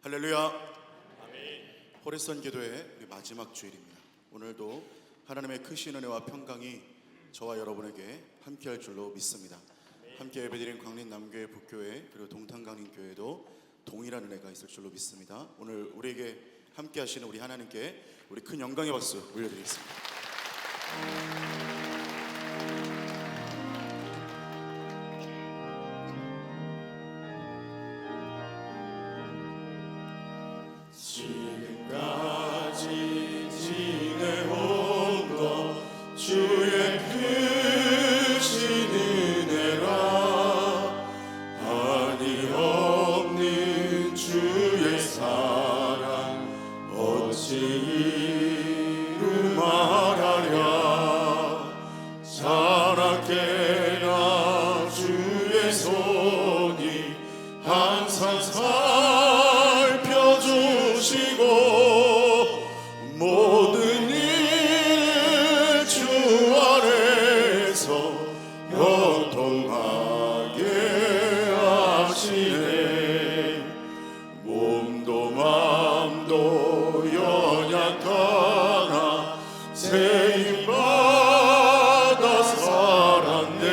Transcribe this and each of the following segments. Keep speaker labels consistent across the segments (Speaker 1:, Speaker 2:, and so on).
Speaker 1: 할렐루야. 호레선 기도의 우리 마지막 주일입니다. 오늘도 하나님의 크신 은혜와 평강이 저와 여러분에게 함께할 줄로 믿습니다. 함께 예배드린 광림 남교회 북교회 그리고 동탄강림교회도 동일한 은혜가 있을 줄로 믿습니다. 오늘 우리에게 함께 하시는 우리 하나님께 우리 큰 영광의 박수 올려드리겠습니다. 지금까지 지내온 것 주의 크신 은혜라 한이 없는 주의 사랑 어찌 이루 말하랴. 자라깨나 주의 손이 항상 살펴주시고 모든 일을 주 안에서 형통하게 하시네. 몸도 맘도 연약하나 세임받아 살았네.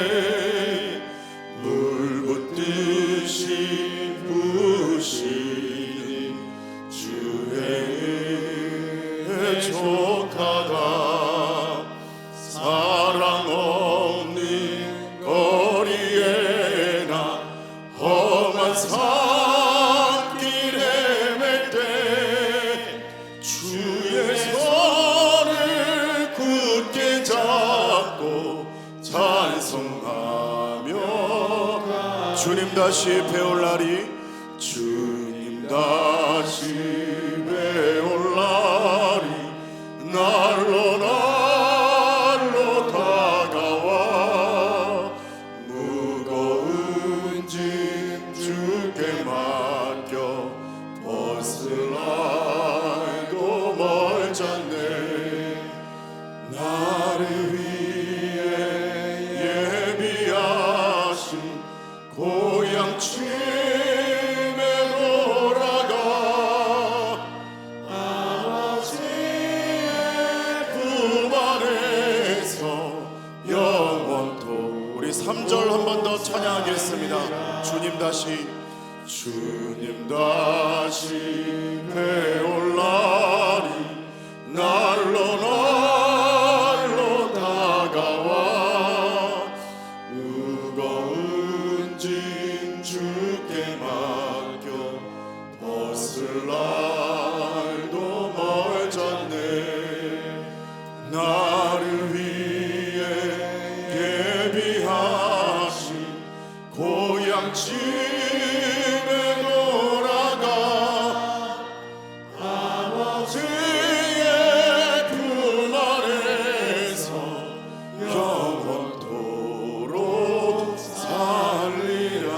Speaker 1: 물 붓듯이 부시는 주의 은혜 족하다. 사랑 없는 거리에나 험한 산길 헤맬 때 주의 손을 굳게 잡고 찬송하며 주님 다시 배울 날이 주님 다시 배울 날이 날로 날로 다가와 무거운 짐 주께 맡겨 벗을 알고 멀잖네. 나를 위해 예비하신 고향집에 돌아가 아버지의 품 안에서 영원토록. 우리 3절 한 번 더 찬양하겠습니다. 주님 다시 배울 날이 날로 날로 다가와 무거운 짐 주께 맡겨 벗을 날도 멀잖네. 나를 위해 예비하신 고향집에 돌아가 아버지의 품 안에서 영원토록 살리라.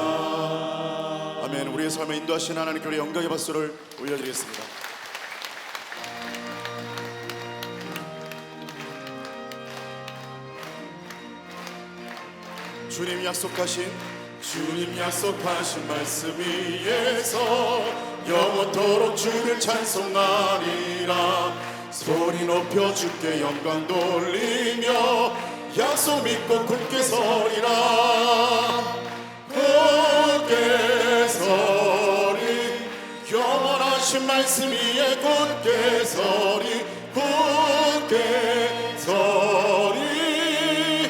Speaker 1: 아멘. 우리의 삶에 인도하신 하나님께 우리 영광의 박수를 올려드리겠습니다. 주님 약속하신 말씀 위에서 영원토록 주를 찬송하리라. 소리 높여 주께 영광 돌리며 약속 믿고 굳게 서리라. 굳게 서리 영원하신 말씀 위에 굳게 서리 굳게 서리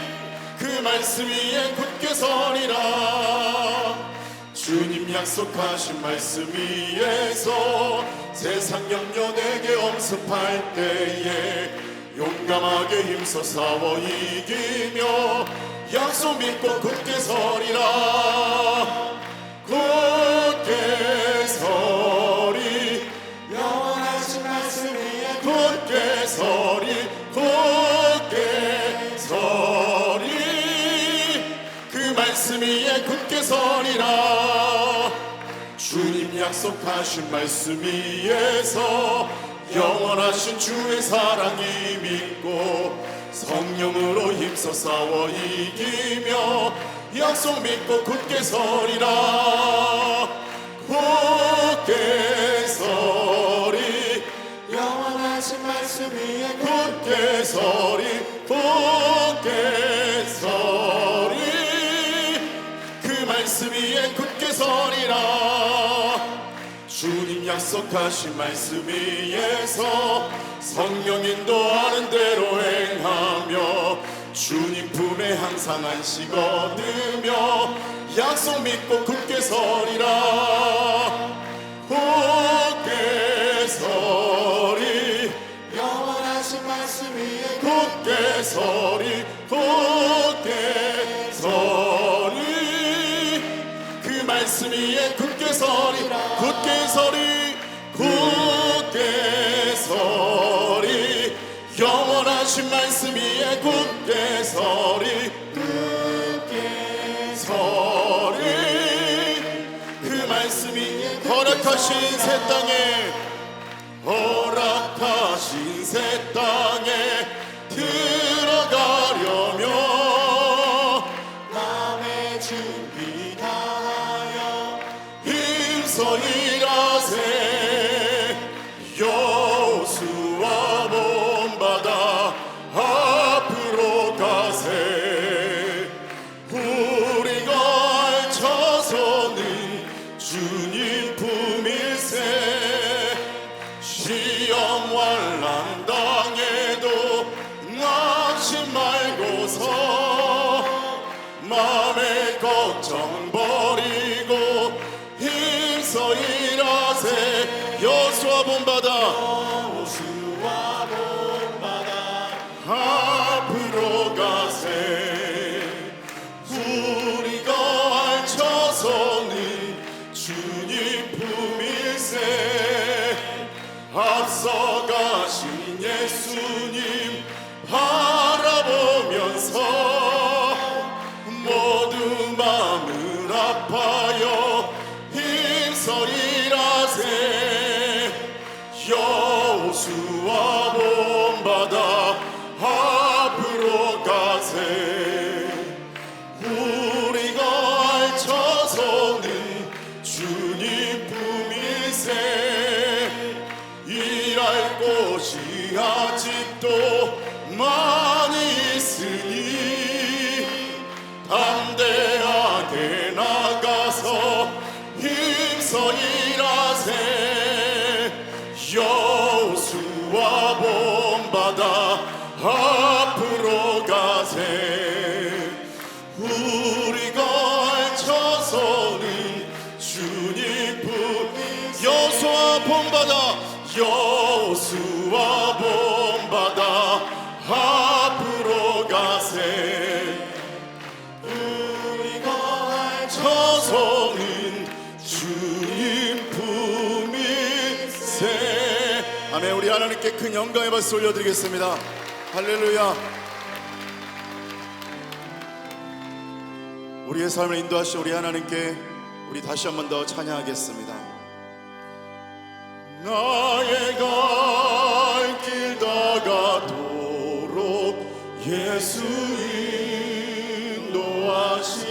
Speaker 1: 그 말씀 위에 굳게 서리라. 주님 약속하신 말씀 위에서 세상 염려 내게 엄습할 때에 용감하게 힘써 싸워 이기며 약속 믿고 굳게 서리라. 굳게 서리 영원하신 말씀 위에 굳게 서리 굳게 서리 그 말씀 위에 굳게 서리라. 주님 약속하신 말씀 위에서 영원하신 주의 사랑이 믿고 성령으로 힘써 싸워 이기며 약속 믿고 굳게 서리라. 굳게 말씀 위에 굳게 서리라. 주님 약속하신 말씀 위에서 성령 인도하는 대로 행하며 주님 품에 항상 안식 얻으며 약속 믿고 굳게 서리라. 굳게 서리 영원하신 말씀 위에 굳게 서리 굳게 서리 그 말씀 위에 굳게 서리 굳게 서리 굳게 서리 영원하신 말씀 위에 굳게 서리 굳게 서리 그 말씀이 허락하신 새 땅에 허락하신 새 땅에 들어가려면 마음의 준비 다하여 힘써 일하세. 여호수아 본받아 앞으로 가세. 우리가 알쳐서는 주님 품일세. 시험 환난 당해도 낙심 말고서 마음의 걱정 버리고 힘써 일하세. 여호수아 본받아 앞으로 가세. 우리가 알쳐서는 주님 품일세. 앞서가신 예수님 바라보면서 모두 마음을 아파요 힘써 일하세. 여호수아 본받아 앞으로 가세. 우리가 알쳐서는 주님 품일세. 일할 곳이 아직도 많이 있으니 담대하게 나가서 힘써 일하세. 여호수아 본받아 앞으로 가세. 우리가 알쳐서는 주님 품 여호수아 본받아 여호수아 본받아 앞으로 가세. 우리가 알쳐서는 주님 품일세. 아멘. 우리 하나님께 큰 영광의 박수 올려드리겠습니다. 할렐루야. 우리의 삶을 인도하신 우리 하나님께 우리 다시 한 번 더 찬양하겠습니다. 나의 갈 길 다가도록 예수 인도하시니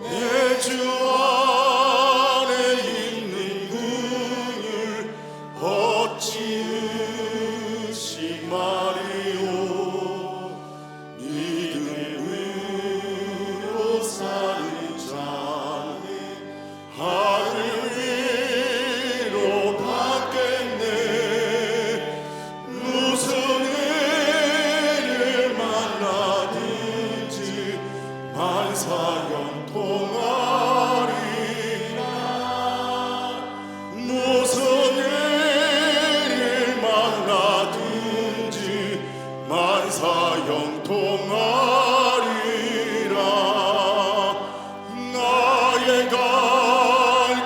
Speaker 1: 내 주 안에 있는 군을 어찌 의심하리요. 믿음으로 사는 자는 하늘 위로 받겠네. 무슨 일을 만나든지 만사형통하리라. 무슨 일을 만나든지 만사형통하리라. 나의 갈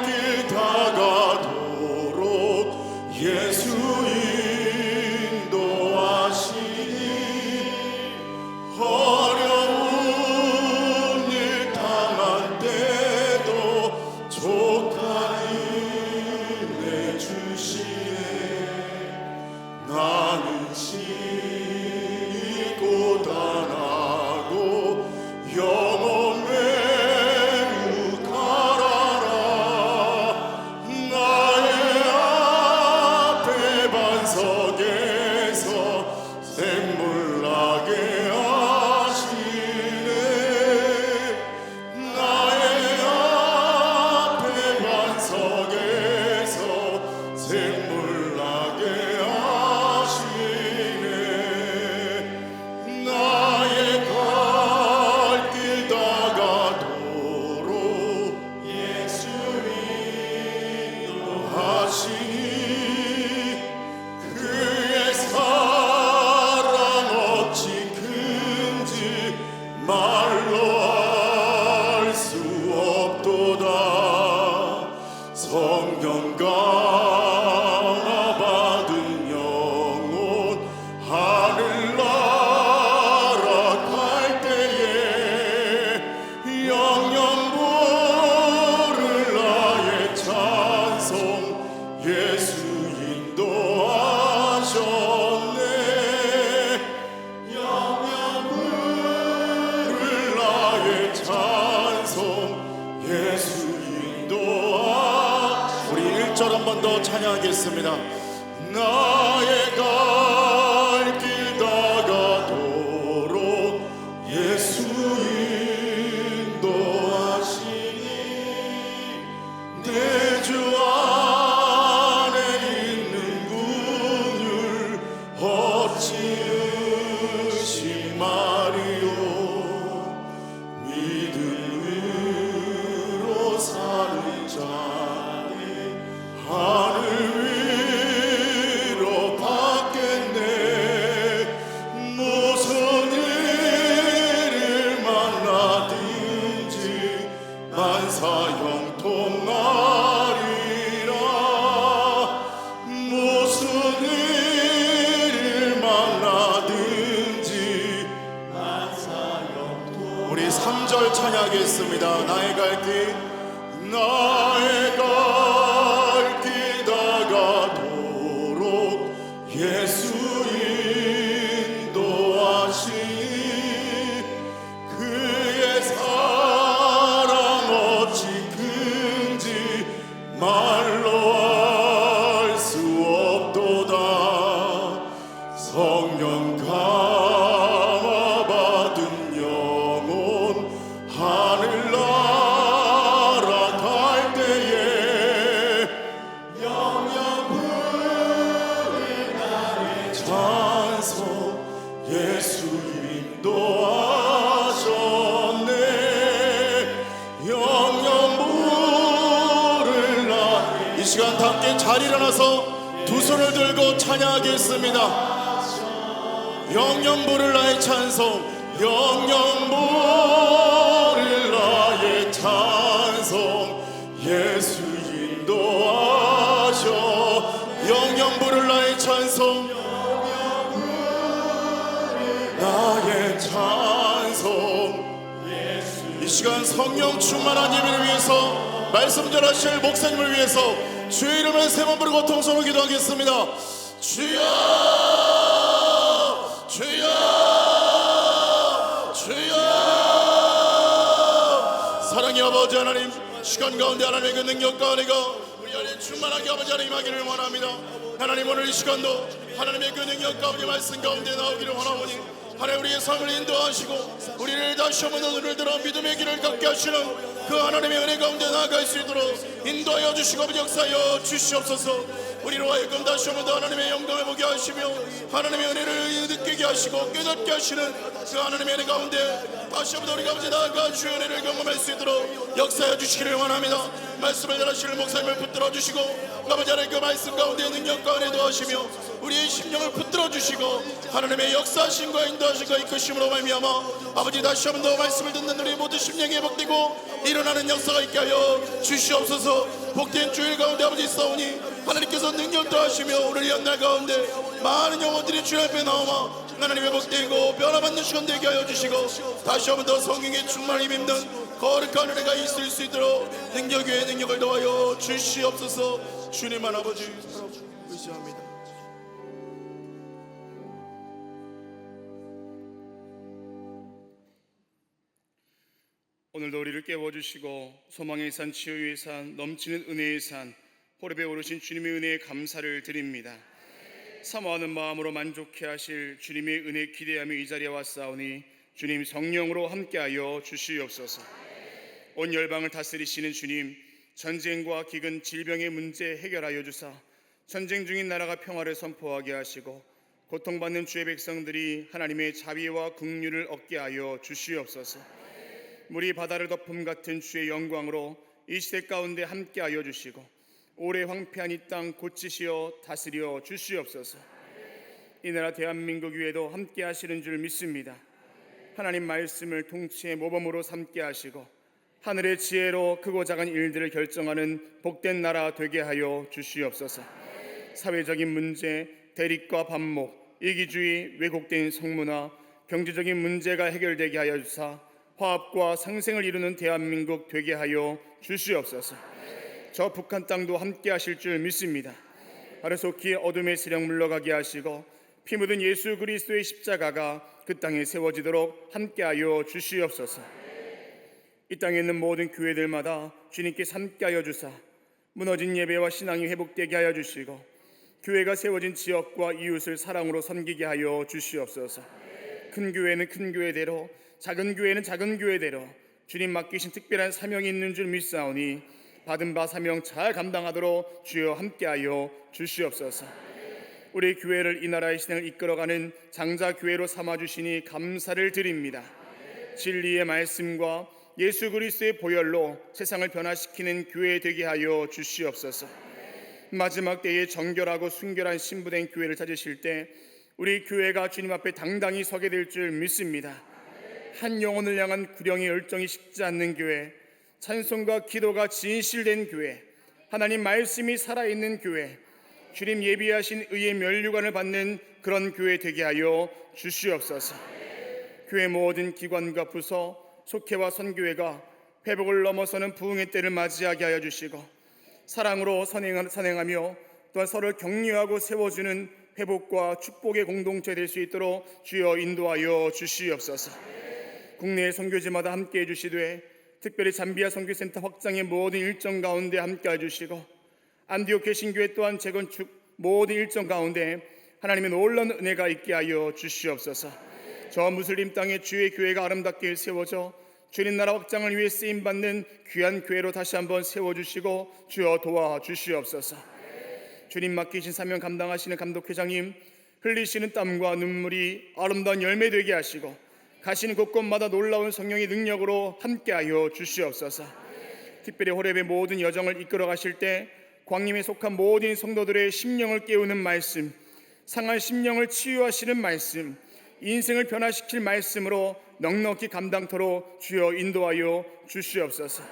Speaker 1: 길 다가도록 예수 인도하시니 어려운 일 당할 때 한 번 더 찬양하겠습니다. 나의 갈 길 다가도록 예수 인도하시니 내 주 안에 있는 긍휼 어찌 의심하리요. 믿음으로 사는 자니 하늘 위로 받겠네. 무슨 일을 만나든지 만사 형통하리라. 무슨 일을 만나든지 만사 형통. 우리 3절 찬양하겠습니다. 나의 갈 길, 나의 갈 길 다가도록 예수 인도하시니 그의 사랑 어찌 큰지 말로 알 수 없도다. 성령 감화 받은 영혼 하늘나라 갈 때에 영영부를 나의 찬송 예수 인도하셨네. 영영부를 나. 이 시간 다 함께 자리 일어나서 두 손을 들고 찬양하겠습니다. 영영부를 나의 찬송, 영영부를 나의 찬송 예수 인도하셔. 영영부를 나의 찬송, 나의 찬송. 이 시간 성령 충만한 예배를 위해서, 말씀 전하실 목사님을 위해서 주의 이름을 세 번 부르고 통성으로 기도하겠습니다. 주여, 주여, 주여. 사랑의 아버지 하나님, 시간 가운데 하나님의 그 능력과 은혜가 우리 안에 충만하게 아버지 하나님 임하기를 원합니다. 하나님, 오늘 이 시간도 하나님의 그 능력과 우리 말씀 가운데 나오기를 원하오니 하나님 우리의 삶을 인도하시고 우리를 다시 한번 눈을 들어 믿음의 길을 걷게 하시는 그 하나님의 은혜 가운데 나아갈 수 있도록 인도하여 주시고 역사하여 주시옵소서. 우리로 하여금 다시 한번 더 하나님의 영광을 보게 하시며 하나님의 은혜를 느끼게 하시고 깨닫게 하시는 그 하나님의 은혜 가운데 다시 한번 우리가 아버지 나아가 주의 은혜를 경험할 수 있도록 역사하여 주시기를 원합니다. 말씀을 전하시는 목사님을 붙들어 주시고 아버지 하나님 그 말씀 가운데 능력과 은혜도 하시며 우리의 심령을 붙들어 주시고 하나님의 역사하심과 인도하심과 이끄심으로 말미암아 아버지 다시 한번 더 말씀을 듣는 우리 모든 심령이 회복되고 일어나는 역사가 있게 하여 주시옵소서. 복된 주일 가운데 아버지 있사오니 하나님께서 능력도 하시며 우리를 연날 가운데 많은 영혼들이 주님 앞에 나오마 하나님 회복되고 변화받는 시간 되게 하여 주시고 다시 한번 더 성령의 충만히 입는 거룩한 은혜가 있을 수 있도록 능력 위에 능력을 더하여 주시옵소서. 주님만 아버지 의지합니다.
Speaker 2: 오늘도 우리를 깨워주시고 소망의 산, 치유의 산, 넘치는 은혜의 산 호렙에 오르신 주님의 은혜에 감사를 드립니다. 사모하는 마음으로 만족해 하실 주님의 은혜 기대하며 이 자리에 왔사오니 주님 성령으로 함께하여 주시옵소서. 온 열방을 다스리시는 주님, 전쟁과 기근, 질병의 문제 해결하여 주사 전쟁 중인 나라가 평화를 선포하게 하시고 고통받는 주의 백성들이 하나님의 자비와 긍휼을 얻게 하여 주시옵소서. 물이 바다를 덮음 같은 주의 영광으로 이 시대 가운데 함께하여 주시고 오래 황폐한 이 땅 고치시어 다스려 주시옵소서. 이 나라 대한민국 위에도 함께 하시는 줄 믿습니다. 하나님 말씀을 통치의 모범으로 삼게 하시고 하늘의 지혜로 크고 작은 일들을 결정하는 복된 나라 되게 하여 주시옵소서. 사회적인 문제, 대립과 반목, 이기주의, 왜곡된 성문화, 경제적인 문제가 해결되게 하여 주사 화합과 상생을 이루는 대한민국 되게 하여 주시옵소서. 저 북한 땅도 함께 하실 줄 믿습니다. 하루속히 어둠의 세력 물러가게 하시고 피 묻은 예수 그리스도의 십자가가 그 땅에 세워지도록 함께 하여 주시옵소서. 이 땅에 있는 모든 교회들마다 주님께 함께 하여 주사 무너진 예배와 신앙이 회복되게 하여 주시고 교회가 세워진 지역과 이웃을 사랑으로 섬기게 하여 주시옵소서. 큰 교회는 큰 교회대로, 작은 교회는 작은 교회대로 주님 맡기신 특별한 사명이 있는 줄 믿사오니 받은 바 사명 잘 감당하도록 주여 함께하여 주시옵소서. 우리 교회를 이 나라의 신앙을 이끌어가는 장자교회로 삼아주시니 감사를 드립니다. 진리의 말씀과 예수 그리스도의 보혈로 세상을 변화시키는 교회 되게 하여 주시옵소서. 마지막 때에 정결하고 순결한 신부된 교회를 찾으실 때 우리 교회가 주님 앞에 당당히 서게 될 줄 믿습니다. 한 영혼을 향한 구령의 열정이 식지 않는 교회, 찬송과 기도가 진실된 교회, 하나님 말씀이 살아있는 교회, 주님 예비하신 의의 면류관을 받는 그런 교회 되게 하여 주시옵소서. 교회 모든 기관과 부서, 속회와 선교회가 회복을 넘어서는 부흥의 때를 맞이하게 하여 주시고 사랑으로 선행하며 또한 서로를 격려하고 세워주는 회복과 축복의 공동체 될 수 있도록 주여 인도하여 주시옵소서. 국내 선교지마다 함께해 주시되 특별히 잠비아 선교센터 확장의 모든 일정 가운데 함께해 주시고 안디옥 신교회 또한 재건축 모든 일정 가운데 하나님의 놀라운 은혜가 있게 하여 주시옵소서. 저 무슬림 땅에 주의 교회가 아름답게 세워져 주님 나라 확장을 위해 쓰임받는 귀한 교회로 다시 한번 세워주시고 주여 도와주시옵소서. 주님 맡기신 사명 감당하시는 감독회장님, 흘리시는 땀과 눈물이 아름다운 열매 되게 하시고 가시는 곳곳마다 놀라운 성령의 능력으로 함께하여 주시옵소서. 특별히 호렙의 모든 여정을 이끌어 가실 때 광림에 속한 모든 성도들의 심령을 깨우는 말씀, 상한 심령을 치유하시는 말씀, 인생을 변화시킬 말씀으로 넉넉히 감당토록 주여 인도하여 주시옵소서.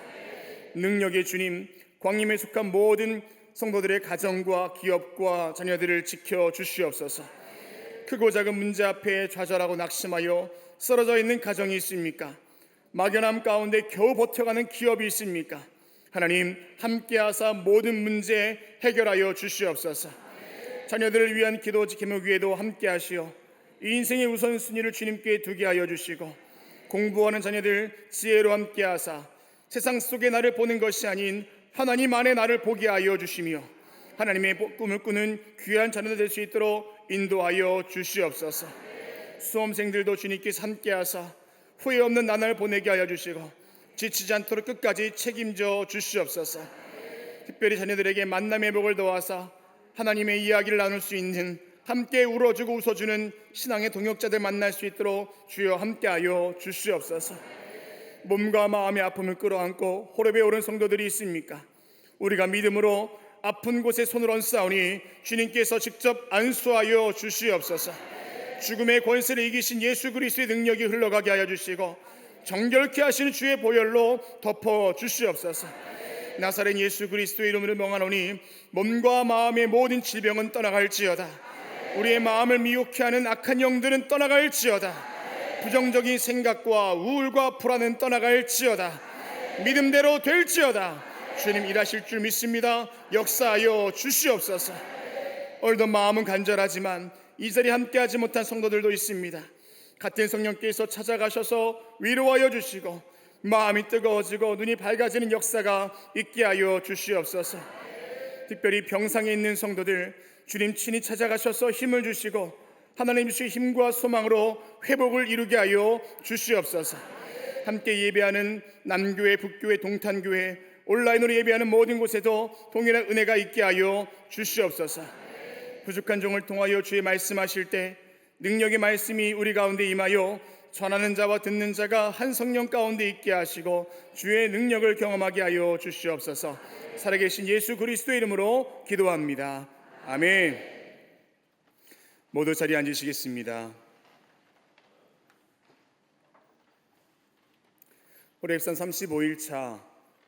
Speaker 2: 능력의 주님, 광림에 속한 모든 성도들의 가정과 기업과 자녀들을 지켜 주시옵소서. 크고 작은 문제 앞에 좌절하고 낙심하여 쓰러져 있는 가정이 있습니까? 막연함 가운데 겨우 버텨가는 기업이 있습니까? 하나님 함께하사 모든 문제 해결하여 주시옵소서. 자녀들을 위한 기도 제목위에도 함께하시어 이 인생의 우선순위를 주님께 두게 하여 주시고 공부하는 자녀들 지혜로 함께하사 세상 속에 나를 보는 것이 아닌 하나님 안에 나를 보게 하여 주시며 하나님의 꿈을 꾸는 귀한 자녀들 될 수 있도록 인도하여 주시옵소서. 수험생들도 주님께서 함께하사 후회 없는 나날을 보내게 하여 주시고 지치지 않도록 끝까지 책임져 주시옵소서. 특별히 자녀들에게 만남의 복을 더하사 하나님의 이야기를 나눌 수 있는 함께 울어주고 웃어주는 신앙의 동역자들 만날 수 있도록 주여 함께하여 주시옵소서. 몸과 마음의 아픔을 끌어안고 호렙에 오른 성도들이 있습니까? 우리가 믿음으로 아픈 곳에 손을 얹사오니 주님께서 직접 안수하여 주시옵소서. 죽음의 권세를 이기신 예수 그리스도의 능력이 흘러가게 하여 주시고 정결케 하시는 주의 보혈로 덮어 주시옵소서. 나사렛 예수 그리스도의 이름으로 명하노니 몸과 마음의 모든 질병은 떠나갈지어다. 우리의 마음을 미혹해 하는 악한 영들은 떠나갈지어다. 부정적인 생각과 우울과 불안은 떠나갈지어다. 믿음대로 될지어다. 주님 일하실 줄 믿습니다. 역사하여 주시옵소서. 오늘도 마음은 간절하지만 이 자리에 함께하지 못한 성도들도 있습니다. 같은 성령께서 찾아가셔서 위로하여 주시고 마음이 뜨거워지고 눈이 밝아지는 역사가 있게 하여 주시옵소서. 특별히 병상에 있는 성도들 주님 친히 찾아가셔서 힘을 주시고 하나님 주신 힘과 소망으로 회복을 이루게 하여 주시옵소서. 함께 예배하는 남교회, 북교회, 동탄교회, 온라인으로 예배하는 모든 곳에도 동일한 은혜가 있게 하여 주시옵소서. 부족한 종을 통하여 주의 말씀하실 때 능력의 말씀이 우리 가운데 임하여 전하는 자와 듣는 자가 한 성령 가운데 있게 하시고 주의 능력을 경험하게 하여 주시옵소서. 살아계신 예수 그리스도의 이름으로 기도합니다. 아멘. 모두 자리에 앉으시겠습니다. 호렙산 35일차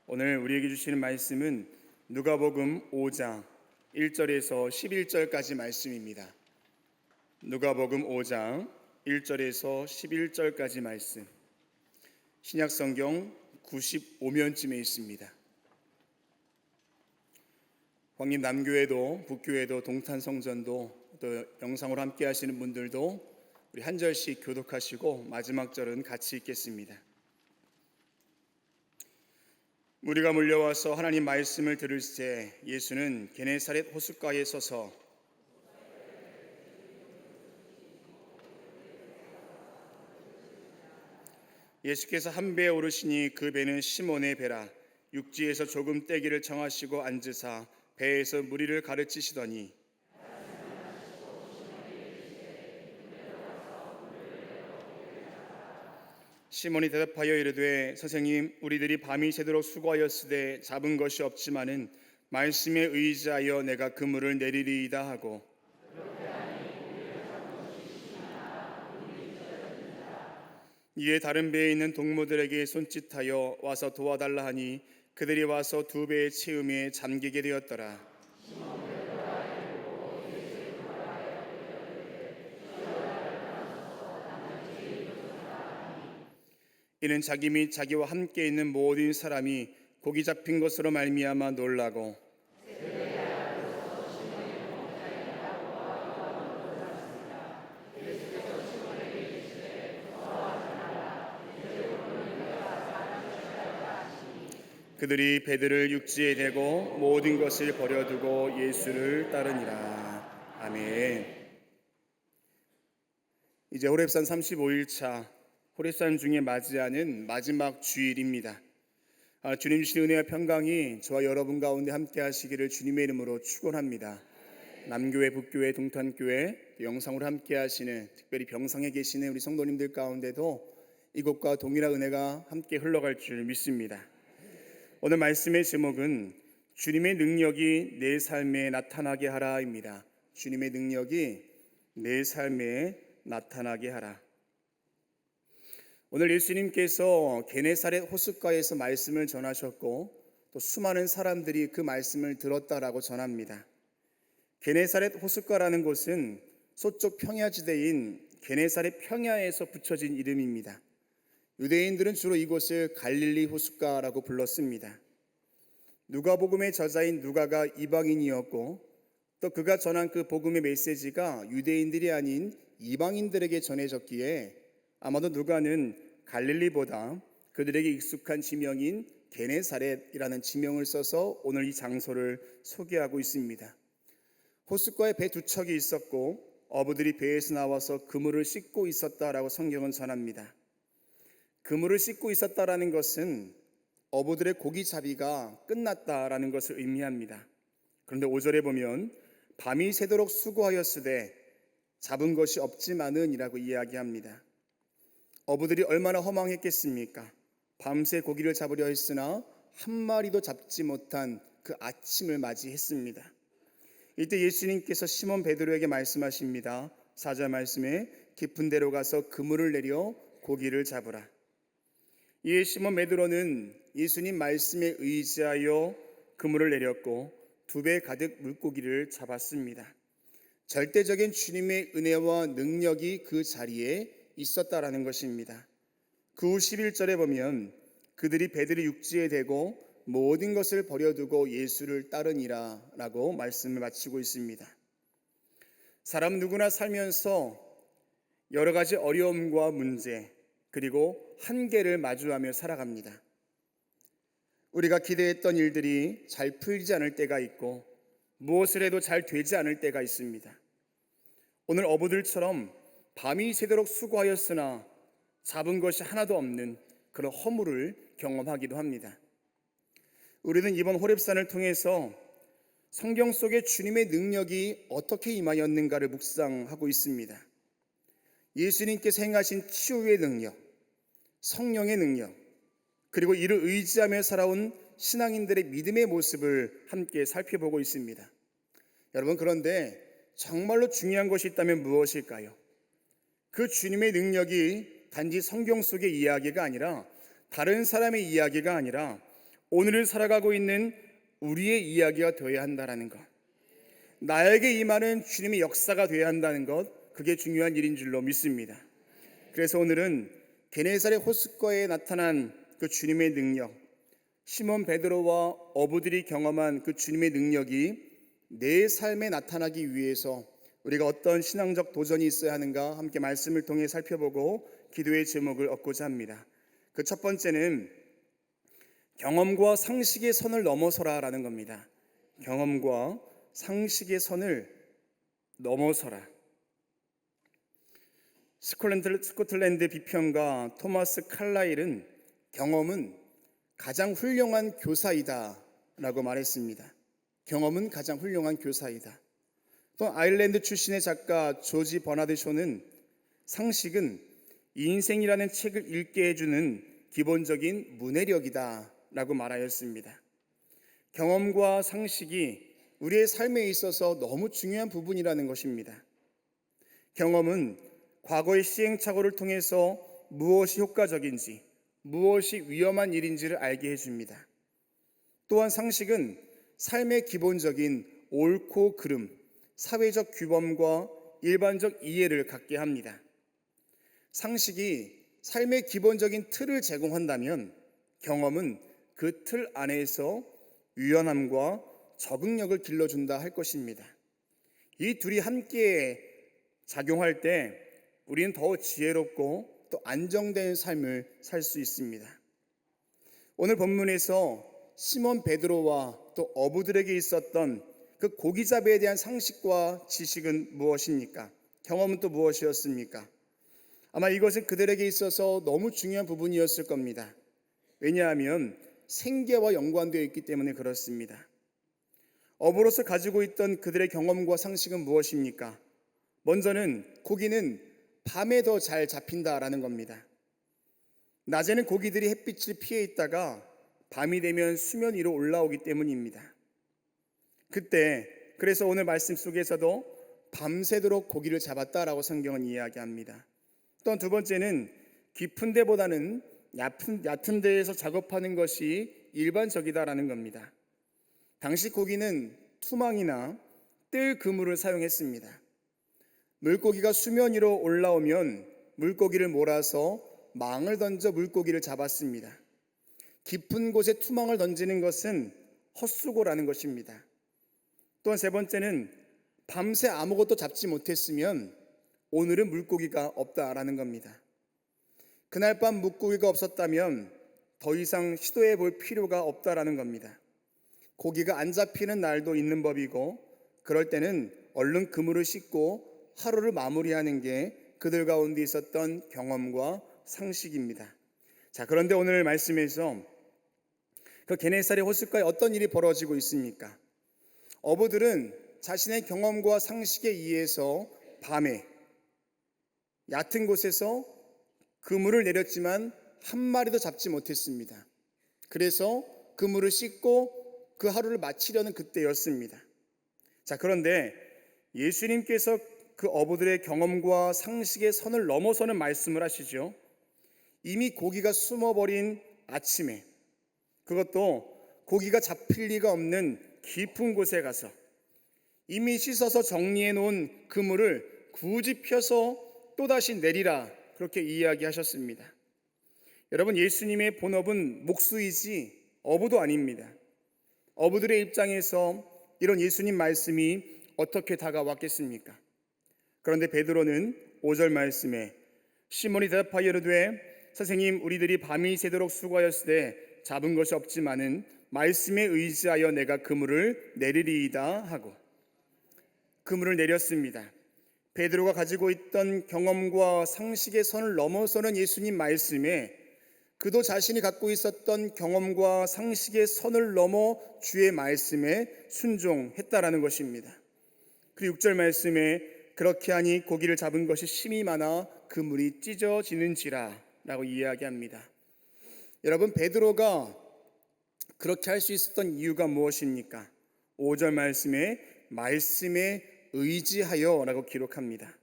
Speaker 2: 오늘 우리에게 주시는 말씀은 누가복음 5장 1절에서 11절까지 말씀입니다. 누가복음 5장 1절에서 11절까지 말씀, 신약성경 95면쯤에 있습니다. 광림 남교회도 북교회도 동탄성전도 또 영상으로 함께 하시는 분들도 우리 한 절씩 교독하시고 마지막 절은 같이 읽겠습니다. 무리가 몰려와서 하나님 말씀을 들을 때 예수는 게네사렛 호숫가에 서서 예수께서 한 배에 오르시니 그 배는 시몬의 배라. 육지에서 조금 떼기를 정하시고 앉으사 배에서 무리를 가르치시더니 시몬이 대답하여 이르되 선생님, 우리들이 밤이 새도록 수고하였으되 잡은 것이 없지만은 말씀에 의지하여 내가 그물을 내리리이다 하고, 이에 다른 배에 있는 동무들에게 손짓하여 와서 도와달라 하니 그들이 와서 두 배의 채움에 잠기게 되었더라. 이는 자기 및 자기와 함께 있는 모든 사람이 고기 잡힌 것으로 말미암아 놀라고, 그들이 배들을 육지에 대고 모든 것을 버려두고 예수를 따르니라. 아멘. 이제 호렙산 35일차 호렙산 중에 맞이하는 마지막 주일입니다. 주님 주신 은혜와 평강이 저와 여러분 가운데 함께 하시기를 주님의 이름으로 축원합니다. 남교회, 북교회, 동탄교회, 영상으로 함께 하시는, 특별히 병상에 계시는 우리 성도님들 가운데도 이곳과 동일한 은혜가 함께 흘러갈 줄 믿습니다. 오늘 말씀의 제목은 주님의 능력이 내 삶에 나타나게 하라입니다. 주님의 능력이 내 삶에 나타나게 하라. 오늘 예수님께서 게네사렛 호숫가에서 말씀을 전하셨고 또 수많은 사람들이 그 말씀을 들었다라고 전합니다. 게네사렛 호숫가라는 곳은 서쪽 평야지대인 게네사렛 평야에서 붙여진 이름입니다. 유대인들은 주로 이곳을 갈릴리 호숫가라고 불렀습니다. 누가복음의 저자인 누가가 이방인이었고 또 그가 전한 그 복음의 메시지가 유대인들이 아닌 이방인들에게 전해졌기에 아마도 누가는 갈릴리보다 그들에게 익숙한 지명인 게네사렛이라는 지명을 써서 오늘 이 장소를 소개하고 있습니다. 호숫가에 배 두 척이 있었고 어부들이 배에서 나와서 그물을 씻고 있었다라고 성경은 전합니다. 그물을 씻고 있었다라는 것은 어부들의 고기 잡이가 끝났다라는 것을 의미합니다. 그런데 5절에 보면 밤이 새도록 수고하였으되 잡은 것이 없지만은 이라고 이야기합니다. 어부들이 얼마나 허망했겠습니까? 밤새 고기를 잡으려 했으나 한 마리도 잡지 못한 그 아침을 맞이했습니다. 이때 예수님께서 시몬 베드로에게 말씀하십니다. 4절 말씀에 깊은 데로 가서 그물을 내려 고기를 잡으라. 이에 시몬 베드로는 예수님 말씀에 의지하여 그물을 내렸고 두 배 가득 물고기를 잡았습니다. 절대적인 주님의 은혜와 능력이 그 자리에 있었다라는 것입니다. 그 후 11절에 보면 그들이 배들이 육지에 대고 모든 것을 버려두고 예수를 따르니라 라고 말씀을 마치고 있습니다. 사람 누구나 살면서 여러 가지 어려움과 문제 그리고 한계를 마주하며 살아갑니다. 우리가 기대했던 일들이 잘 풀리지 않을 때가 있고 무엇을 해도 잘 되지 않을 때가 있습니다. 오늘 어부들처럼 밤이 새도록 수고하였으나 잡은 것이 하나도 없는 그런 허물을 경험하기도 합니다. 우리는 이번 호렙산을 통해서 성경 속에 주님의 능력이 어떻게 임하였는가를 묵상하고 있습니다. 예수님께서 행하신 치유의 능력, 성령의 능력, 그리고 이를 의지하며 살아온 신앙인들의 믿음의 모습을 함께 살펴보고 있습니다. 여러분, 그런데 정말로 중요한 것이 있다면 무엇일까요? 그 주님의 능력이 단지 성경 속의 이야기가 아니라 다른 사람의 이야기가 아니라 오늘을 살아가고 있는 우리의 이야기가 되어야 한다는 것, 나에게 임하는 주님의 역사가 되어야 한다는 것, 그게 중요한 일인 줄로 믿습니다. 그래서 오늘은 게네사렛 호숫가에 나타난 그 주님의 능력, 시몬 베드로와 어부들이 경험한 그 주님의 능력이 내 삶에 나타나기 위해서 우리가 어떤 신앙적 도전이 있어야 하는가 함께 말씀을 통해 살펴보고 기도의 제목을 얻고자 합니다. 그 첫 번째는 경험과 상식의 선을 넘어서라라는 겁니다. 경험과 상식의 선을 넘어서라. 스코틀랜드 비평가 토마스 칼라일은 경험은 가장 훌륭한 교사이다 라고 말했습니다. 경험은 가장 훌륭한 교사이다. 또 아일랜드 출신의 작가 조지 버나드 쇼는 상식은 인생이라는 책을 읽게 해주는 기본적인 문해력이다 라고 말하였습니다. 경험과 상식이 우리의 삶에 있어서 너무 중요한 부분이라는 것입니다. 경험은 과거의 시행착오를 통해서 무엇이 효과적인지, 무엇이 위험한 일인지를 알게 해줍니다. 또한 상식은 삶의 기본적인 옳고 그름, 사회적 규범과 일반적 이해를 갖게 합니다. 상식이 삶의 기본적인 틀을 제공한다면 경험은 그 틀 안에서 유연함과 적응력을 길러준다 할 것입니다. 이 둘이 함께 작용할 때 우리는 더 지혜롭고 또 안정된 삶을 살 수 있습니다. 오늘 본문에서 시몬 베드로와 또 어부들에게 있었던 그 고기잡이에 대한 상식과 지식은 무엇입니까? 경험은 또 무엇이었습니까? 아마 이것은 그들에게 있어서 너무 중요한 부분이었을 겁니다. 왜냐하면 생계와 연관되어 있기 때문에 그렇습니다. 어부로서 가지고 있던 그들의 경험과 상식은 무엇입니까? 먼저는 고기는 밤에 더 잘 잡힌다라는 겁니다. 낮에는 고기들이 햇빛을 피해 있다가 밤이 되면 수면 위로 올라오기 때문입니다. 그래서 오늘 말씀 속에서도 밤새도록 고기를 잡았다라고 성경은 이야기합니다. 또한 두 번째는 깊은 데보다는 얕은 데에서 작업하는 것이 일반적이다라는 겁니다. 당시 고기는 투망이나 뜰 그물을 사용했습니다. 물고기가 수면 위로 올라오면 물고기를 몰아서 망을 던져 물고기를 잡았습니다. 깊은 곳에 투망을 던지는 것은 헛수고라는 것입니다. 또한 세 번째는 밤새 아무것도 잡지 못했으면 오늘은 물고기가 없다라는 겁니다. 그날 밤 물고기가 없었다면 더 이상 시도해 볼 필요가 없다라는 겁니다. 고기가 안 잡히는 날도 있는 법이고 그럴 때는 얼른 그물을 씻고 하루를 마무리하는 게 그들 가운데 있었던 경험과 상식입니다. 자, 그런데 오늘 말씀에서 그 게네사렛 호숫가에 어떤 일이 벌어지고 있습니까? 어부들은 자신의 경험과 상식에 의해서 밤에 얕은 곳에서 그물을 내렸지만 한 마리도 잡지 못했습니다. 그래서 그물을 씻고 그 하루를 마치려는 그때였습니다. 자, 그런데 예수님께서 그 어부들의 경험과 상식의 선을 넘어서는 말씀을 하시죠. 이미 고기가 숨어버린 아침에, 그것도 고기가 잡힐 리가 없는 깊은 곳에 가서 이미 씻어서 정리해 놓은 그물을 굳이 펴서 또다시 내리라, 그렇게 이야기하셨습니다. 여러분, 예수님의 본업은 목수이지 어부도 아닙니다. 어부들의 입장에서 이런 예수님 말씀이 어떻게 다가왔겠습니까? 그런데 베드로는 5절 말씀에 시몬이 대답하여 이르되 선생님, 우리들이 밤이 새도록 수고하였으되 잡은 것이 없지만은 말씀에 의지하여 내가 그물을 내리리이다 하고 그물을 내렸습니다. 베드로가 가지고 있던 경험과 상식의 선을 넘어서는 예수님 말씀에 그도 자신이 갖고 있었던 경험과 상식의 선을 넘어 주의 말씀에 순종했다라는 것입니다. 그리고 6절 말씀에 그렇게 하니 고기를 잡은 것이 심이 많아 그물이 찢어지는지라 라고 이야기합니다. 여러분, 베드로가 그렇게 할 수 있었던 이유가 무엇입니까? 5절 말씀에 의지하여 라고 기록합니다.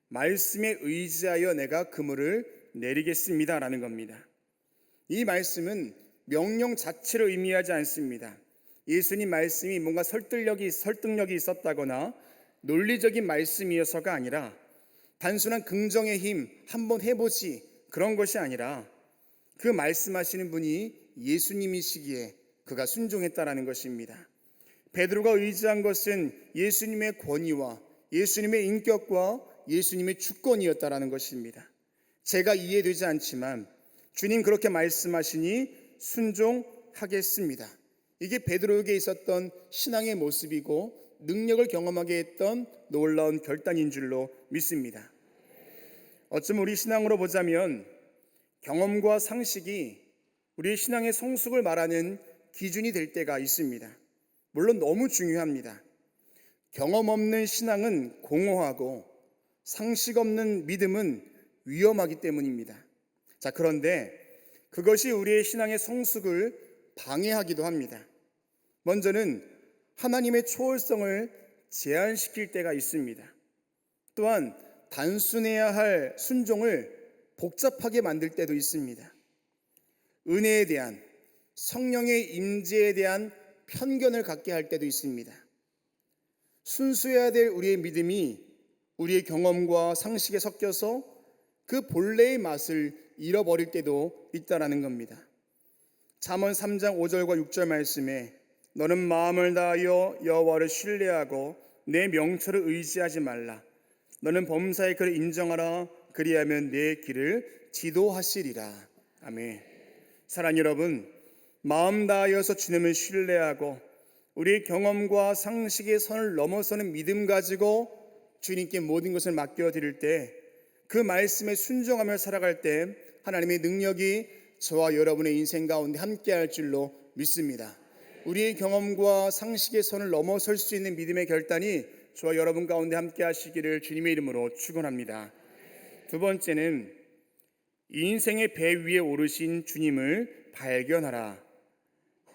Speaker 2: 말씀에 의지하여 내가 그물을 내리겠습니다 라는 겁니다. 이 말씀은 명령 자체를 의미하지 않습니다. 예수님 말씀이 뭔가 설득력이 있었다거나 논리적인 말씀이어서가 아니라 단순한 긍정의 힘, 한번 해보지, 그런 것이 아니라 그 말씀하시는 분이 예수님이시기에 그가 순종했다라는 것입니다. 베드로가 의지한 것은 예수님의 권위와 예수님의 인격과 예수님의 주권이었다라는 것입니다. 제가 이해되지 않지만 주님 그렇게 말씀하시니 하겠습니다. 이게 베드로에게 있었던 신앙의 모습이고 능력을 경험하게 했던 놀라운 결단인 줄로 믿습니다. 어쩌면 우리 신앙으로 보자면 경험과 상식이 우리의 신앙의 성숙을 말하는 기준이 될 때가 있습니다. 물론 너무 중요합니다. 경험 없는 신앙은 공허하고 상식 없는 믿음은 위험하기 때문입니다. 자, 그런데 그것이 우리의 신앙의 성숙을 방해하기도 합니다. 먼저는 하나님의 초월성을 제한시킬 때가 있습니다. 또한 단순해야 할 순종을 복잡하게 만들 때도 있습니다. 은혜에 대한, 성령의 임재에 대한 편견을 갖게 할 때도 있습니다. 순수해야 될 우리의 믿음이 우리의 경험과 상식에 섞여서 그 본래의 맛을 잃어버릴 때도 있다라는 겁니다. 잠언 3장 5절과 6절 말씀에 너는 마음을 다하여 여호와를 신뢰하고 내 명철을 의지하지 말라. 너는 범사의 그를 인정하라. 그리하면 내 길을 지도하시리라. 아멘. 사랑하는 여러분, 마음 다하여서 주님을 신뢰하고 우리의 경험과 상식의 선을 넘어서는 믿음 가지고 주님께 모든 것을 맡겨드릴 때, 그 말씀에 순종하며 살아갈 때 하나님의 능력이 저와 여러분의 인생 가운데 함께할 줄로 믿습니다. 우리의 경험과 상식의 선을 넘어설 수 있는 믿음의 결단이 저와 여러분 가운데 함께 하시기를 주님의 이름으로 축원합니다. 두 번째는 이 인생의 배 위에 오르신 주님을 발견하라.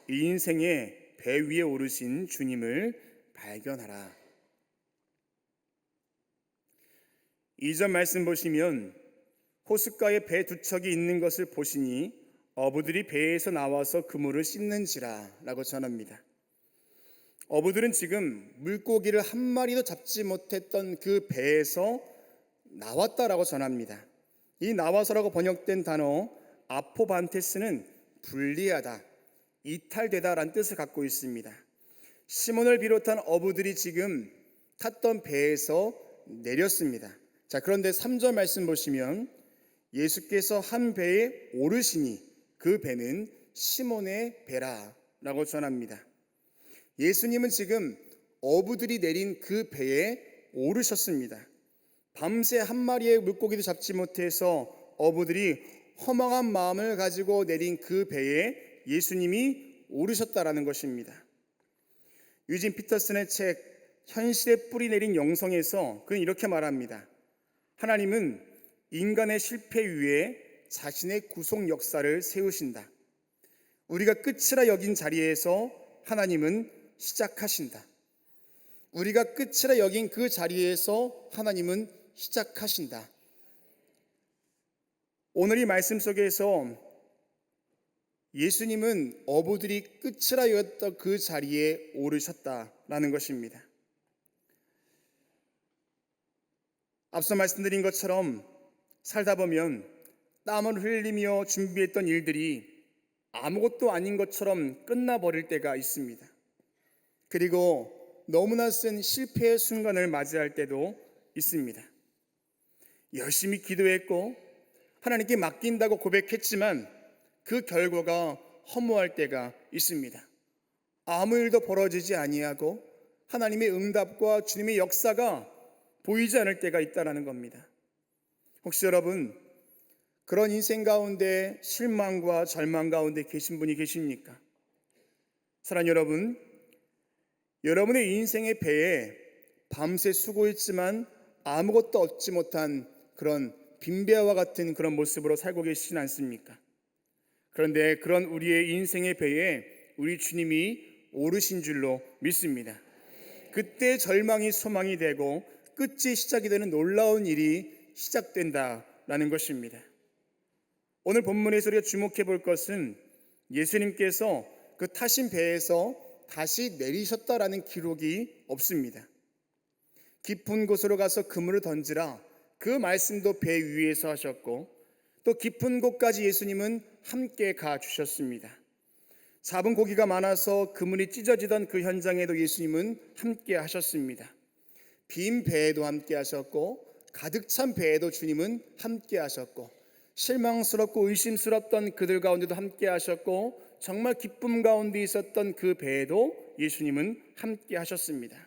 Speaker 2: 이 인생의 배 위에 오르신 주님을 발견하라. 2절 말씀 보시면 호숫가에 배 두 척이 있는 것을 보시니 어부들이 배에서 나와서 그물을 씻는지라 라고 전합니다. 어부들은 지금 물고기를 한 마리도 잡지 못했던 그 배에서 나왔다라고 전합니다. 이 나와서라고 번역된 단어 아포반테스는 분리하다, 이탈되다라는 뜻을 갖고 있습니다. 시몬을 비롯한 어부들이 지금 탔던 배에서 내렸습니다. 자, 그런데 3절 말씀 보시면 예수께서 한 배에 오르시니 그 배는 시몬의 배라라고 전합니다. 예수님은 지금 어부들이 내린 그 배에 오르셨습니다. 밤새 한 마리의 물고기도 잡지 못해서 어부들이 허망한 마음을 가지고 내린 그 배에 예수님이 오르셨다라는 것입니다. 유진 피터슨의 책 현실의 뿌리 내린 영성에서 그는 이렇게 말합니다. 하나님은 인간의 실패 위에 자신의 구속 역사를 세우신다. 우리가 끝이라 여긴 자리에서 하나님은 시작하신다. 우리가 끝이라 여긴 그 자리에서 하나님은 시작하신다. 오늘 이 말씀 속에서 예수님은 어부들이 끝이라 여겼던 그 자리에 오르셨다라는 것입니다. 앞서 말씀드린 것처럼 살다 보면 땀을 흘리며 준비했던 일들이 아무것도 아닌 것처럼 끝나버릴 때가 있습니다. 그리고 너무나 센 실패의 순간을 맞이할 때도 있습니다. 열심히 기도했고 하나님께 맡긴다고 고백했지만 그 결과가 허무할 때가 있습니다. 아무 일도 벌어지지 아니하고 하나님의 응답과 주님의 역사가 보이지 않을 때가 있다는 겁니다. 혹시 여러분 그런 인생 가운데 실망과 절망 가운데 계신 분이 계십니까? 사랑하는 여러분, 여러분의 인생의 배에 밤새 수고했지만 아무것도 얻지 못한 그런 빈배와 같은 그런 모습으로 살고 계시진 않습니까? 그런데 그런 우리의 인생의 배에 우리 주님이 오르신 줄로 믿습니다. 그때 절망이 소망이 되고 끝이 시작이 되는 놀라운 일이 시작된다라는 것입니다. 오늘 본문에서 우리가 주목해 볼 것은 예수님께서 그 타신 배에서 다시 내리셨다라는 기록이 없습니다. 깊은 곳으로 가서 그물을 던지라 그 말씀도 배 위에서 하셨고 또 깊은 곳까지 예수님은 함께 가주셨습니다. 잡은 고기가 많아서 그물이 찢어지던 그 현장에도 예수님은 함께 하셨습니다. 빈 배에도 함께 하셨고 가득 찬 배에도 주님은 함께 하셨고 실망스럽고 의심스럽던 그들 가운데도 함께 하셨고 정말 기쁨 가운데 있었던 그 배에도 예수님은 함께 하셨습니다.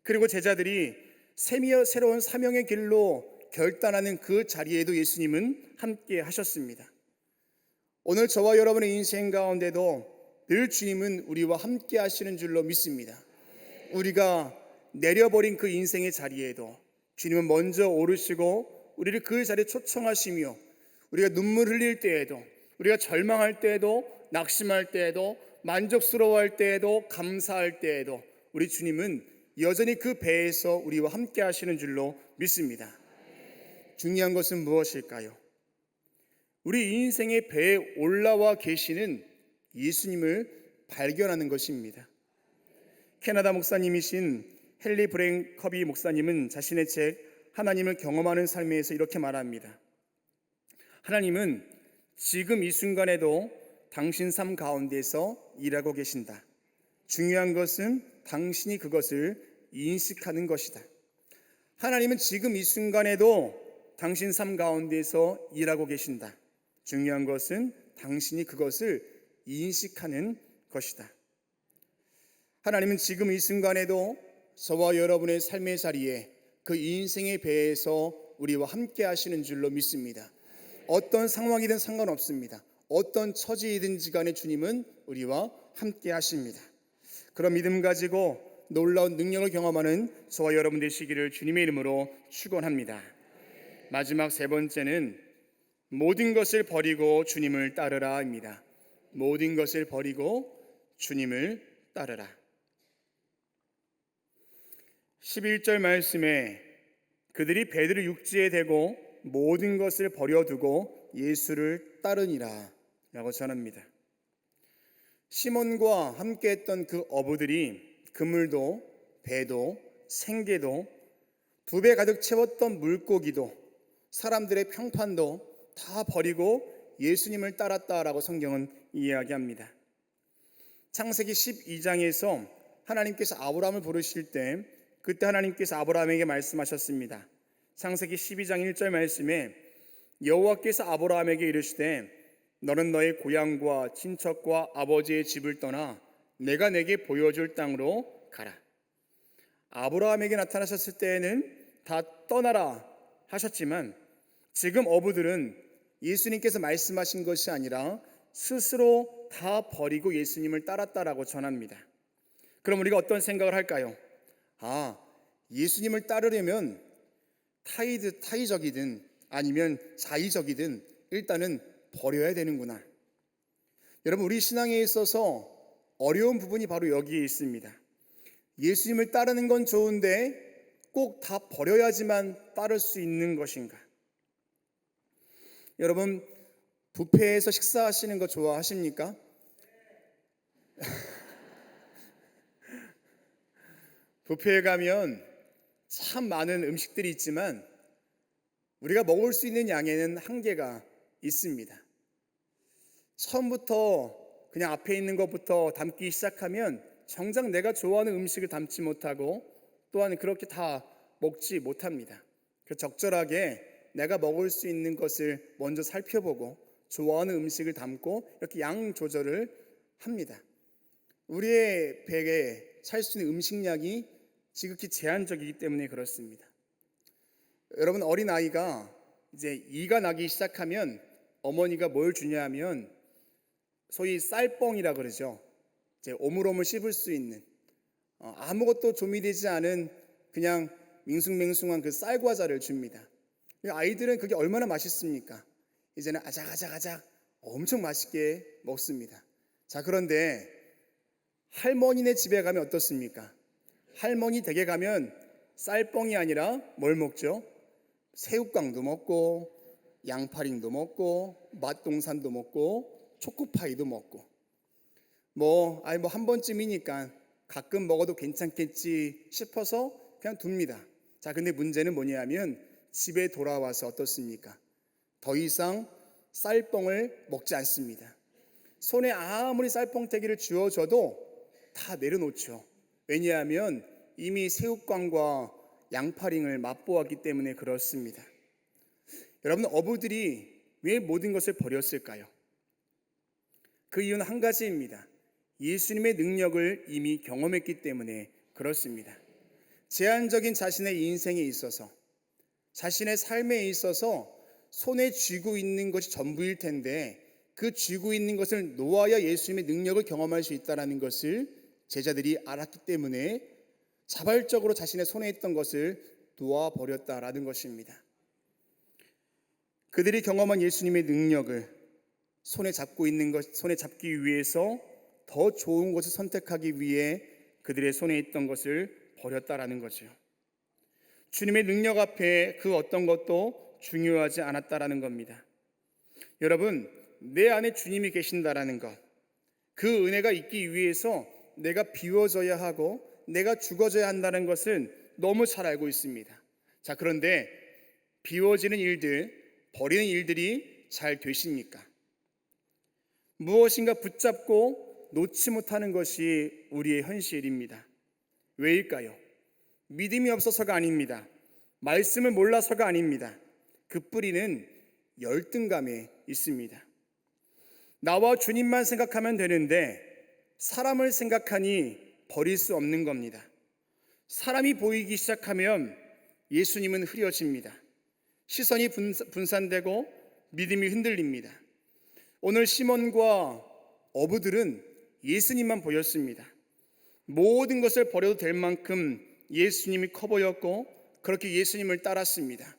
Speaker 2: 그리고 제자들이 새로운 사명의 길로 결단하는 그 자리에도 예수님은 함께 하셨습니다. 오늘 저와 여러분의 인생 가운데도 늘 주님은 우리와 함께 하시는 줄로 믿습니다. 우리가 내려버린 그 인생의 자리에도 주님은 먼저 오르시고 우리를 그 자리에 초청하시며, 우리가 눈물 흘릴 때에도, 우리가 절망할 때에도, 낙심할 때에도, 만족스러워할 때에도, 감사할 때에도 우리 주님은 여전히 그 배에서 우리와 함께 하시는 줄로 믿습니다. 중요한 것은 무엇일까요? 우리 인생의 배에 올라와 계시는 예수님을 발견하는 것입니다. 캐나다 목사님이신 헨리 브랭커비 목사님은 자신의 책 하나님을 경험하는 삶에서 이렇게 말합니다. 하나님은 지금 이 순간에도 당신 삶 가운데서 일하고 계신다. 중요한 것은 당신이 그것을 인식하는 것이다. 하나님은 지금 이 순간에도 당신 삶 가운데서 일하고 계신다. 중요한 것은 당신이 그것을 인식하는 것이다. 하나님은 지금 이 순간에도 저와 여러분의 삶의 자리에 그 인생의 배에서 우리와 함께 하시는 줄로 믿습니다. 어떤 상황이든 상관없습니다. 어떤 처지이든지 간에 주님은 우리와 함께 하십니다. 그런 믿음 가지고 놀라운 능력을 경험하는 저와 여러분 되시기를 주님의 이름으로 축원합니다. 마지막 세 번째는 모든 것을 버리고 주님을 따르라입니다. 모든 것을 버리고 주님을 따르라. 11절 말씀에 그들이 배들을 육지에 대고 모든 것을 버려두고 예수를 따르니라 라고 전합니다. 시몬과 함께 했던 그 어부들이 그물도 배도 생계도 2배 가득 채웠던 물고기도 사람들의 평판도 다 버리고 예수님을 따랐다라고 성경은 이야기합니다. 창세기 12장에서 하나님께서 아브라함을 부르실 때 그때 하나님께서 아브라함에게 말씀하셨습니다. 창세기 12장 1절 말씀에 여호와께서 아브라함에게 이르시되 너는 너의 고향과 친척과 아버지의 집을 떠나 내가 내게 보여줄 땅으로 가라. 아브라함에게 나타나셨을 때에는 다 떠나라 하셨지만 지금 어부들은 예수님께서 말씀하신 것이 아니라 스스로 다 버리고 예수님을 따랐다라고 전합니다. 그럼 우리가 어떤 생각을 할까요? 예수님을 따르려면 타의적이든 아니면 자의적이든 일단은 버려야 되는구나. 여러분, 우리 신앙에 있어서 어려운 부분이 바로 여기에 있습니다. 예수님을 따르는 건 좋은데 꼭 다 버려야지만 따를 수 있는 것인가? 여러분, 뷔페에서 식사하시는 거 좋아하십니까? 뷔페에 가면 참 많은 음식들이 있지만 우리가 먹을 수 있는 양에는 한계가 있습니다. 처음부터 그냥 앞에 있는 것부터 담기 시작하면 정작 내가 좋아하는 음식을 담지 못하고 또한 그렇게 다 먹지 못합니다. 적절하게 내가 먹을 수 있는 것을 먼저 살펴보고 좋아하는 음식을 담고 이렇게 양 조절을 합니다. 우리의 배에 찰 수 있는 음식량이 지극히 제한적이기 때문에 그렇습니다. 여러분, 어린아이가 이제 이가 나기 시작하면 어머니가 뭘 주냐 하면 소위 쌀뻥이라 그러죠. 이제 오물오물 씹을 수 있는 아무것도 조미되지 않은 그냥 밍숭맹숭한 그 쌀과자를 줍니다. 아이들은 그게 얼마나 맛있습니까? 이제는 아작아작 엄청 맛있게 먹습니다. 자, 그런데 할머니네 집에 가면 어떻습니까? 할머니 댁에 가면 쌀뻥이 아니라 뭘 먹죠? 새우깡도 먹고 양파링도 먹고 맛동산도 먹고 초코파이도 먹고 한 번쯤이니까 가끔 먹어도 괜찮겠지 싶어서 그냥 둡니다. 자, 근데 문제는 뭐냐면 집에 돌아와서 어떻습니까? 더 이상 쌀뻥을 먹지 않습니다. 손에 아무리 쌀뻥태기를 쥐어줘도 다 내려놓죠. 왜냐하면 이미 새우깡과 양파링을 맛보았기 때문에 그렇습니다. 여러분, 어부들이 왜 모든 것을 버렸을까요? 그 이유는 한 가지입니다. 예수님의 능력을 이미 경험했기 때문에 그렇습니다. 제한적인 자신의 인생에 있어서, 자신의 삶에 있어서 손에 쥐고 있는 것이 전부일 텐데 그 쥐고 있는 것을 놓아야 예수님의 능력을 경험할 수 있다는 것을 제자들이 알았기 때문에 자발적으로 자신의 손에 있던 것을 놓아버렸다라는 것입니다. 그들이 경험한 예수님의 능력을 손에 잡기 위해서 더 좋은 것을 선택하기 위해 그들의 손에 있던 것을 버렸다라는 거죠. 주님의 능력 앞에 그 어떤 것도 중요하지 않았다라는 겁니다. 여러분, 내 안에 주님이 계신다라는 것, 그 은혜가 있기 위해서 내가 비워져야 하고 내가 죽어져야 한다는 것은 너무 잘 알고 있습니다. 자, 그런데 비워지는 일들, 버리는 일들이 잘 되십니까? 무엇인가 붙잡고 놓지 못하는 것이 우리의 현실입니다. 왜일까요? 믿음이 없어서가 아닙니다. 말씀을 몰라서가 아닙니다. 그 뿌리는 열등감에 있습니다. 나와 주님만 생각하면 되는데 사람을 생각하니 버릴 수 없는 겁니다. 사람이 보이기 시작하면 예수님은 흐려집니다. 시선이 분산되고 믿음이 흔들립니다. 오늘 시몬과 어부들은 예수님만 보였습니다. 모든 것을 버려도 될 만큼 예수님이 커 보였고 그렇게 예수님을 따랐습니다.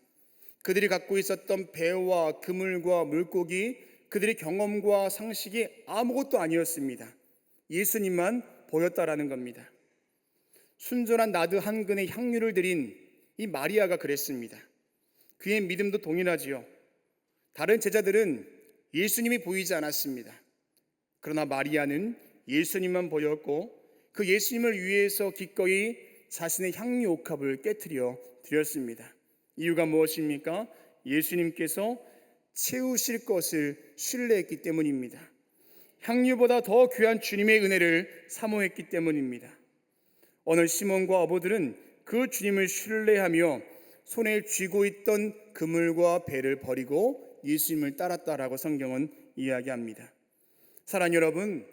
Speaker 2: 그들이 갖고 있었던 배와 그물과 물고기, 그들의 경험과 상식이 아무것도 아니었습니다. 예수님만 보였다라는 겁니다. 순전한 나드 한 근의 향유를 드린 이 마리아가 그랬습니다. 그의 믿음도 동일하지요. 다른 제자들은 예수님이 보이지 않았습니다. 그러나 마리아는 예수님만 보였고 그 예수님을 위해서 기꺼이 자신의 향유 옥합을 깨트려 드렸습니다. 이유가 무엇입니까? 예수님께서 채우실 것을 신뢰했기 때문입니다. 향유보다 더 귀한 주님의 은혜를 사모했기 때문입니다. 오늘 시몬과 어부들은 그 주님을 신뢰하며 손에 쥐고 있던 그물과 배를 버리고 예수님을 따랐다라고 성경은 이야기합니다. 사랑하는 여러분,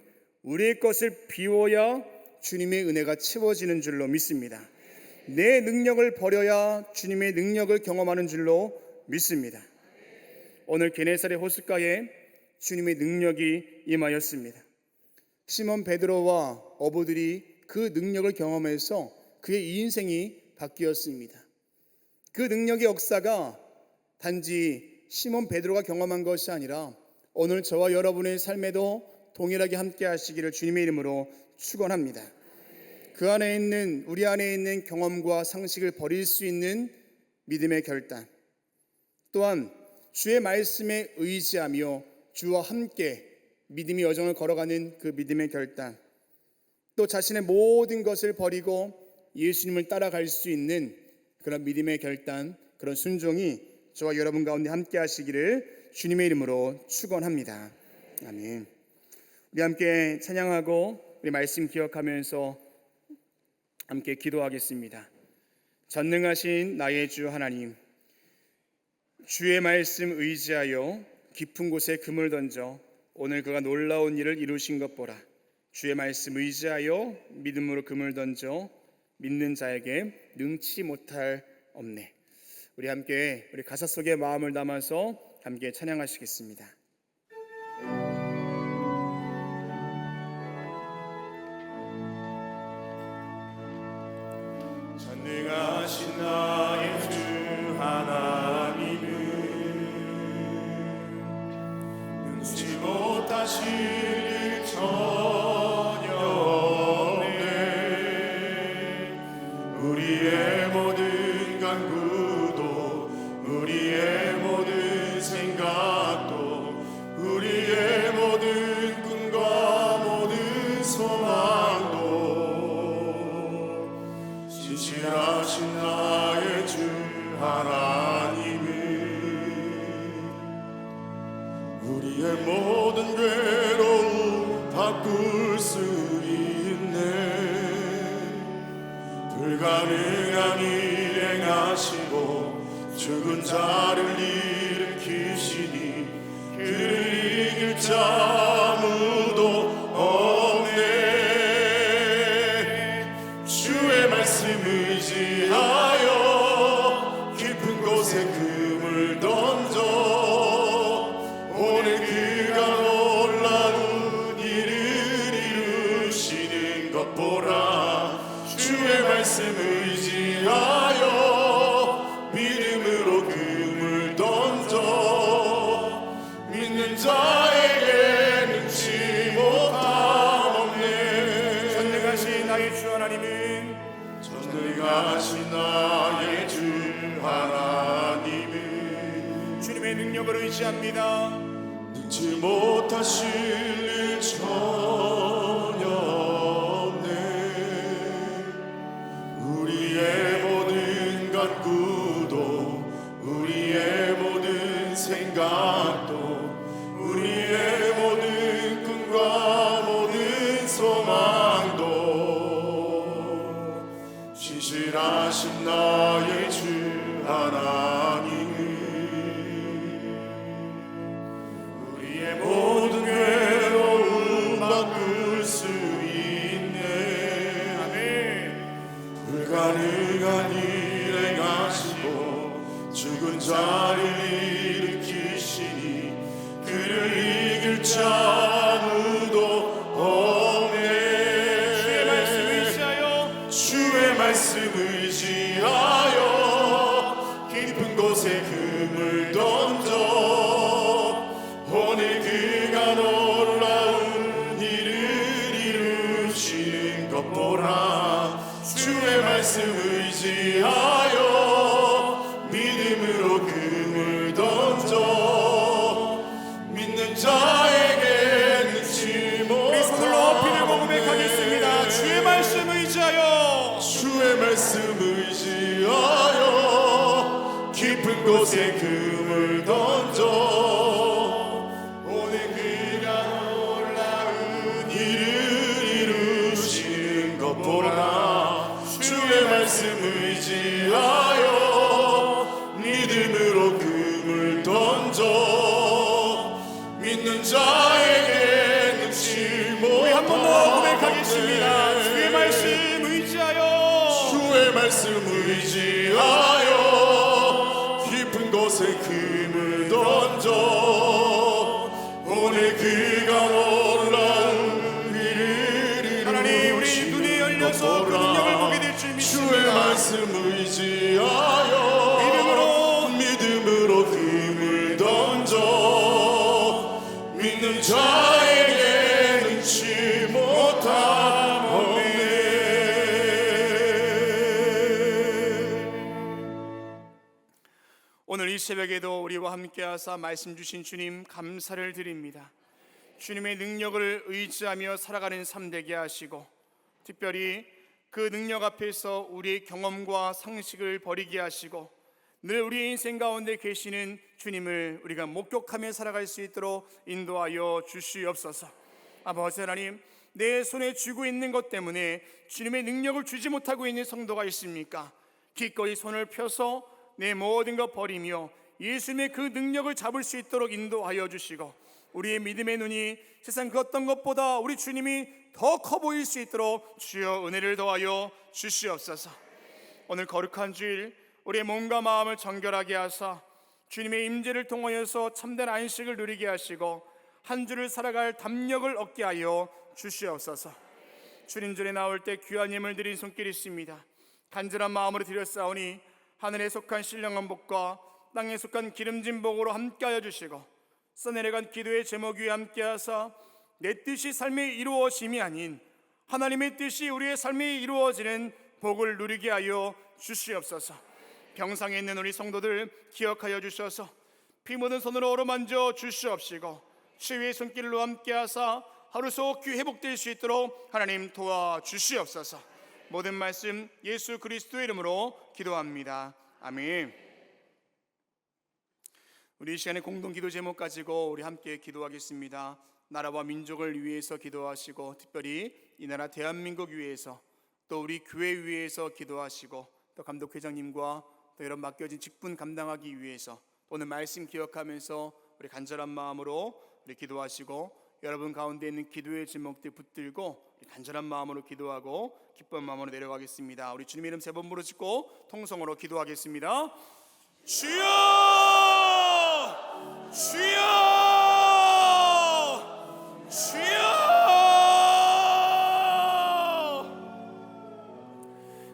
Speaker 2: 우리의 것을 비워야 주님의 은혜가 채워지는 줄로 믿습니다. 내 능력을 버려야 주님의 능력을 경험하는 줄로 믿습니다. 오늘 게네사렛 호숫가에 주님의 능력이 임하였습니다. 시몬 베드로와 어부들이 그 능력을 경험해서 그의 인생이 바뀌었습니다. 그 능력의 역사가 단지 시몬 베드로가 경험한 것이 아니라 오늘 저와 여러분의 삶에도 동일하게 함께 하시기를 주님의 이름으로 축원합니다. 그 안에 있는 우리 안에 있는 경험과 상식을 버릴 수 있는 믿음의 결단, 또한 주의 말씀에 의지하며 주와 함께 믿음의 여정을 걸어가는 그 믿음의 결단, 또 자신의 모든 것을 버리고 예수님을 따라갈 수 있는 그런 믿음의 결단, 그런 순종이 저와 여러분 가운데 함께 하시기를 주님의 이름으로 축원합니다. 아멘. 우리 함께 찬양하고 우리 말씀 기억하면서 함께 기도하겠습니다. 전능하신 나의 주 하나님, 주의 말씀 의지하여 깊은 곳에 금을 던져 오늘 그가 놀라운 일을 이루신 것 보라. 주의 말씀 의지하여 믿음으로 금을 던져 믿는 자에게 능치 못할 없네. 우리 함께 우리 가사 속에 마음을 담아서 함께 찬양하시겠습니다.
Speaker 3: 전능하신 나의 주 하나님은 능치 못하실 일 전혀 없네. 우리의 모든 간구도 우리의 모든 생각도 우리의 모든 꿈과 모든 소망도 신실하신 나의 주 하나님은 우리의 모든 괴로움 바꿀 수 있네. 불가능한 일 행하시고 죽은 자를 일으키시니 그를 이길 자 아무도 것 보라. 주의 말씀 의지하여 믿음으로 금을 던져 믿는 자에게 능치 못함 없네.
Speaker 2: 전능하신 나의 주 하나님은
Speaker 3: 전능하신 나의 주 하나님은
Speaker 2: 주님의 능력을 의지합니다.
Speaker 3: 능치 못하실 일 전혀 없네. 우리의 모든 간구도 우리의 모든 생각도 우리의 모든 꿈과 모든 소망도 신실하신 나의 주 하나님은 우리의 모든 괴로움 바꿀 수 있네.
Speaker 2: 아멘.
Speaker 3: 불가능한 일 행하시고 죽은 자를 일으키시니 그를 이길 자 아무도 없네.
Speaker 2: 주의 말씀 의지하여
Speaker 3: 주의 말씀 의지하여 깊은 곳에 금을 던져 오늘 그가 놀라운 일을 이루시는 것 보라. 주의 말씀 의지하여 믿음으로 금을 던져 믿는 자에게 능치
Speaker 2: 우리 손을 높이 들고
Speaker 3: 못함
Speaker 2: 고백하겠습니다. 주의 말씀 의지하여
Speaker 3: 주의 말씀 의지하여 깊은 곳에 금을 던져 오늘 그가 놀라운 일을 이루시는 것 보라. 주의 말씀 의지하여 믿음으로 금을 던져 믿는 자에게 능치
Speaker 2: 우리 한 번 더
Speaker 3: 못함
Speaker 2: 고백하겠습니다. 주의 말씀 의지하여
Speaker 3: 주의 말씀 의지하여 깊은 곳에 금을 던져 오늘 그가 놀라운 일을
Speaker 2: 하나님, 우리 눈이 열려서 그 능력을 보게 될 줄
Speaker 3: 주의
Speaker 2: 믿습니다.
Speaker 3: 말씀 의지하여 믿음으로 금을 던져 믿는 자에게 능치 못함 없네.
Speaker 2: 오늘 이 새벽에도 우리와 함께 하사 말씀 주신 주님 감사를 드립니다. 주님의 능력을 의지하며 살아가는 삶 되게 하시고 특별히 그 능력 앞에서 우리의 경험과 상식을 버리게 하시고 늘 우리의 인생 가운데 계시는 주님을 우리가 목격하며 살아갈 수 있도록 인도하여 주시옵소서. 아버지 하나님, 내 손에 쥐고 있는 것 때문에 주님의 능력을 주지 못하고 있는 성도가 있습니까? 기꺼이 손을 펴서 내 모든 것 버리며 예수님의 그 능력을 잡을 수 있도록 인도하여 주시고 우리의 믿음의 눈이 세상 그 어떤 것보다 우리 주님이 더 커 보일 수 있도록 주여 은혜를 더하여 주시옵소서. 오늘 거룩한 주일 우리의 몸과 마음을 정결하게 하사 주님의 임재를 통하여서 참된 안식을 누리게 하시고 한 주를 살아갈 담력을 얻게 하여 주시옵소서. 주님전에 나올 때 귀한 예물 드린 손길이 있습니다. 간절한 마음으로 드렸사오니 하늘에 속한 신령한 복과 땅에 속한 기름진 복으로 함께하여 주시고 써내려간 기도의 제목 위에 함께하사 내 뜻이 삶에 이루어짐이 아닌 하나님의 뜻이 우리의 삶에 이루어지는 복을 누리게 하여 주시옵소서. 병상에 있는 우리 성도들 기억하여 주셔서 피 묻은 손으로 어루만져 주시옵시고 치유의 손길로 함께하사 하루 속히 회복될 수 있도록 하나님 도와주시옵소서. 모든 말씀 예수 그리스도의 이름으로 기도합니다. 아멘. 우리 이 시간에 공동 기도 제목 가지고 우리 함께 기도하겠습니다. 나라와 민족을 위해서 기도하시고 특별히 이 나라 대한민국 위해서 또 우리 교회 위해서 기도하시고 또 감독회장님과 또 이런 맡겨진 직분 감당하기 위해서 오늘 말씀 기억하면서 우리 간절한 마음으로 우리 기도하시고 여러분 가운데 있는 기도의 제목들 붙들고 우리 간절한 마음으로 기도하고 기쁜 마음으로 내려가겠습니다. 우리 주님 이름 세 번 부르짖고 통성으로 기도하겠습니다. 주여! 주여! 주여!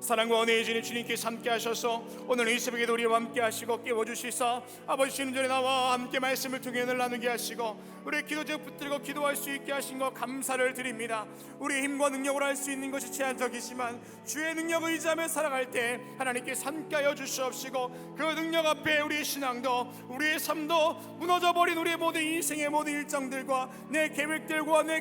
Speaker 2: 사랑과 은혜의 주님 주님께서 함께 하셔서 오늘 이 새벽에도 우리와 함께 하시고 깨워주시사 아버지 주님 전에 나와 함께 말씀을 통해 은혜를 나누게 하시고 우리의 기도 제목 붙들고 기도할 수 있게 하신 것 감사를 드립니다. 우리의 힘과 능력으로 할 수 있는 것이 제한적이지만 주의 능력을 의지하며 살아갈 때 하나님께서 함께하여 주시옵시고 그 능력 앞에 우리의 신앙도 우리의 삶도 무너져버린 우리의 모든 인생의 모든 일정들과 내 계획들과 내